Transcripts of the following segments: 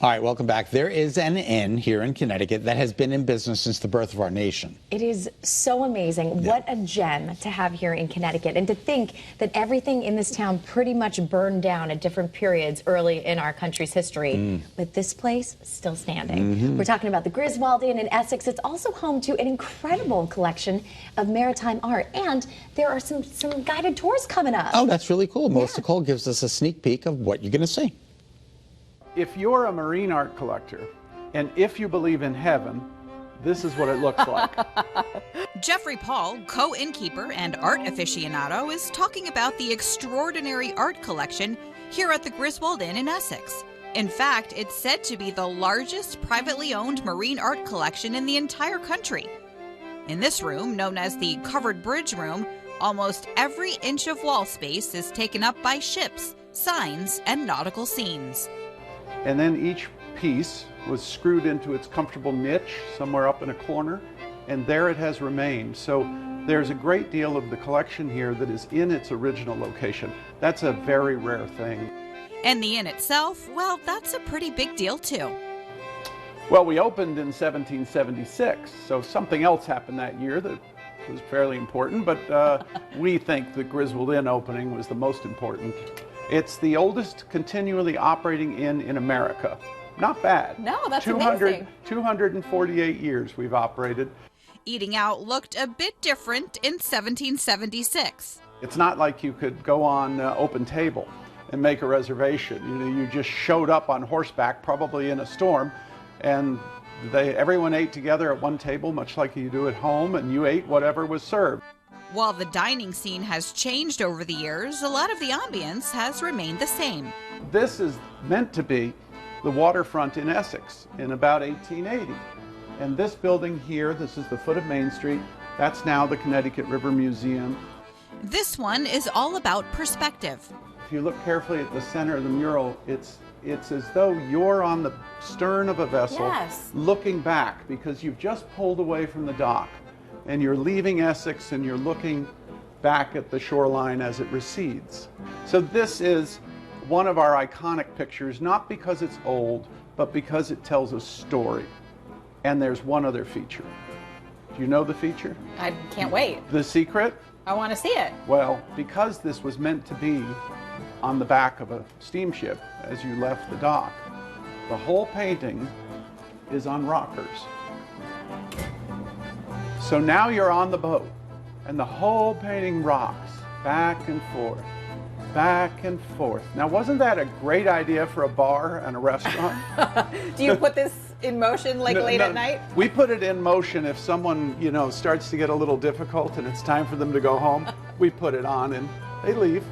All right, welcome back. There is an inn here in Connecticut that has been in business since the birth of our nation. It is so amazing. Yeah. What a gem to have here in Connecticut. And to think that everything in this town pretty much burned down at different periods early in our country's history. But this place is still standing. We're talking about the Griswold Inn in Essex. It's also home to an incredible collection of maritime art. And there are some guided tours coming up. Oh, that's really cool. Melissa Cole gives us a sneak peek of what you're going to see. If you're a marine art collector, and if you believe in heaven, this is what it looks like. Jeffrey Paul, co-innkeeper and art aficionado, is talking about the extraordinary art collection here at the Griswold Inn in Essex. In fact, it's said to be the largest privately owned marine art collection in the entire country. In this room, known as the Covered Bridge Room, almost every inch of wall space is taken up by ships, signs, and nautical scenes. And then each piece was screwed into its comfortable niche somewhere up in a corner, and there it has remained. So there's a great deal of the collection here that is in its original location. That's a very rare thing. And the inn itself, well, that's a pretty big deal too. Well, we opened in 1776, so something else happened that year that was fairly important, but we think the Griswold Inn opening was the most important. It's the oldest continually operating inn in America. Not bad. No, that's amazing. 248 years we've operated. Eating out looked a bit different in 1776. It's not like you could go on Open Table and make a reservation. You know, you just showed up on horseback, probably in a storm, and everyone ate together at one table, much like you do at home, and you ate whatever was served. While the dining scene has changed over the years, a lot of the ambience has remained the same. This is meant to be the waterfront in Essex in about 1880. And this building here, this is the foot of Main Street, that's now the Connecticut River Museum. This one is all about perspective. If you look carefully at the center of the mural, it's as though you're on the stern of a vessel, looking back, because you've just pulled away from the dock. And you're leaving Essex and you're looking back at the shoreline as it recedes. So this is one of our iconic pictures, not because it's old, but because it tells a story. And there's one other feature. Do you know the feature? I can't wait. The secret? I want to see it. Well, because this was meant to be on the back of a steamship as you left the dock, the whole painting is on rockers. So now you're on the boat, and the whole painting rocks back and forth, back and forth. Now, wasn't that a great idea for a bar and a restaurant? Do you put this in motion like late at night? We put it in motion if someone, starts to get a little difficult and it's time for them to go home. We put it on and they leave.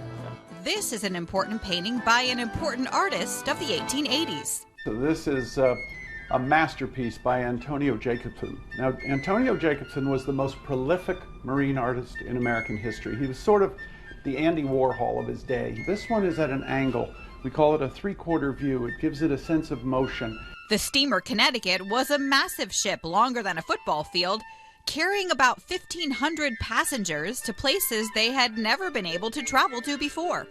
This is an important painting by an important artist of the 1880s. So this is a masterpiece by Antonio Jacobsen. Now, Antonio Jacobsen was the most prolific marine artist in American history. He was sort of the Andy Warhol of his day. This one is at an angle. We call it a three-quarter view. It gives it a sense of motion. The steamer Connecticut was a massive ship longer than a football field, carrying about 1,500 passengers to places they had never been able to travel to before.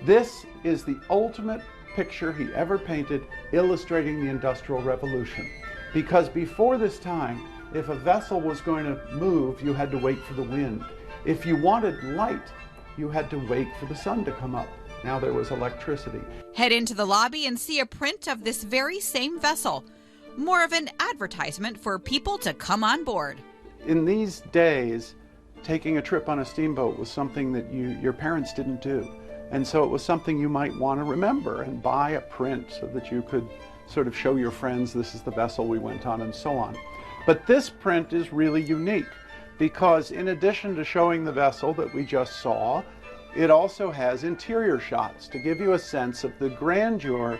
This is the ultimate picture he ever painted illustrating the Industrial Revolution. Because before this time, if a vessel was going to move, you had to wait for the wind. If you wanted light, you had to wait for the sun to come up. Now there was electricity. Head into the lobby and see a print of this very same vessel. More of an advertisement for people to come on board. In these days, taking a trip on a steamboat was something that your parents didn't do. And so it was something you might want to remember and buy a print so that you could sort of show your friends this is the vessel we went on and so on. But this print is really unique because in addition to showing the vessel that we just saw, it also has interior shots to give you a sense of the grandeur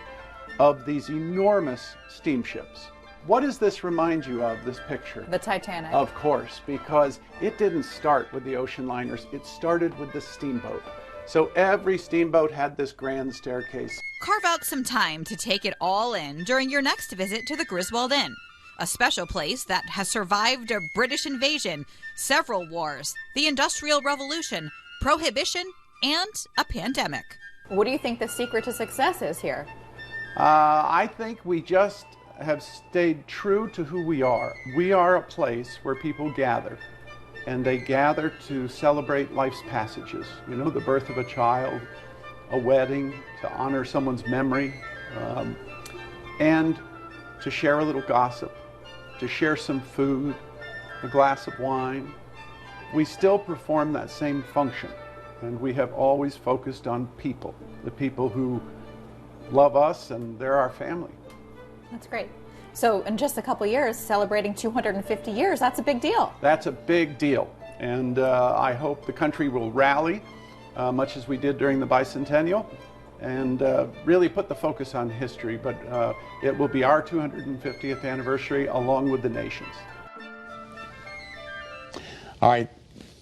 of these enormous steamships. What does this remind you of, this picture? The Titanic. Of course, because it didn't start with the ocean liners, it started with the steamboat. So every steamboat had this grand staircase. Carve out some time to take it all in during your next visit to the Griswold Inn, a special place that has survived a British invasion, several wars, the Industrial Revolution, Prohibition, and a pandemic. What do you think the secret to success is here? I think we just have stayed true to who we are. We are a place where people gather, and they gather to celebrate life's passages. You know, the birth of a child, a wedding, to honor someone's memory, and to share a little gossip, to share some food, a glass of wine. We still perform that same function, and we have always focused on people, the people who love us, and they're our family. That's great. So in just a couple years, celebrating 250 years, that's a big deal. That's a big deal, and I hope the country will rally, much as we did during the bicentennial, and really put the focus on history, but it will be our 250th anniversary along with the nation's. All right.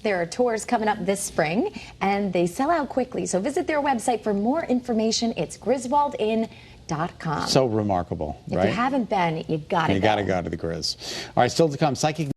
There are tours coming up this spring, and they sell out quickly. So visit their website for more information. It's griswoldinn.com. So remarkable, right? If you haven't been, you gotta go. You gotta go to the Grizz. All right, still to come, psychic